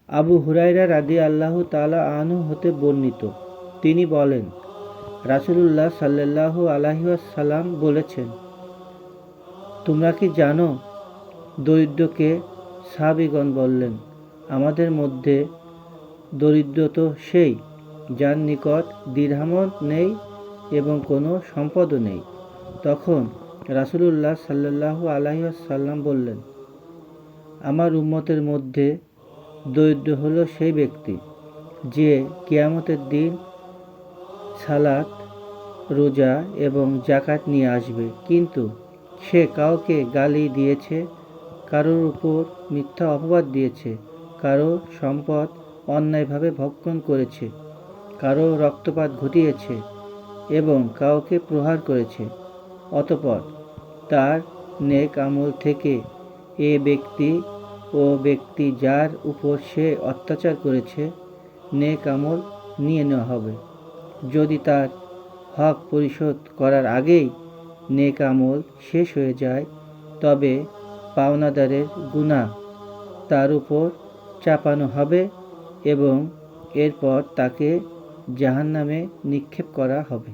আবু হুরায়রা রাদিয়াল্লাহু তাআলা আনহু হতে বর্ণিত, তিনি বলেন, রাসূলুল্লাহ সাল্লাল্লাহু আলাইহি ওয়াসাল্লাম বলেছেন, তোমরা কি জানো? দরিদ্রকে সাহাবীগণ বললেন, আমাদের মধ্যে দরিদ্র তো সেই, যার নিকট দিরহামও নেই এবং কোনো সম্পদও নেই। তখন রাসূলুল্লাহ সাল্লাল্লাহু আলাইহি ওয়াসাল্লাম বললেন, আমার উম্মতের মধ্যে দরিদ্র হলো সেই ব্যক্তি যে কিয়ামতের দিন সালাত, রোজা এবং যাকাত নিয়ে আসবে, কিন্তু সে কাউকে গালি দিয়েছে, কারোর উপর মিথ্যা অপবাদ দিয়েছে, কারো সম্পদ অন্যায়ভাবে ভক্ষণ করেছে, কারো রক্তপাত ঘটিয়েছে এবং কাউকে প্রহার করেছে। অতঃপর তার নেক আমল থেকে এ ব্যক্তি ও ব্যক্তি যার উপর সে অত্যাচার করেছে নেক আমল নিয়ে নেওয়া হবে। যদি তার হক পরিশোধ করার আগেই নেক আমল শেষ হয়ে যায়, তবে পাওনাদারের গুনাহ তার উপর চাপানো হবে এবং এরপর তাকে জাহান্নামে নিক্ষেপ করা হবে।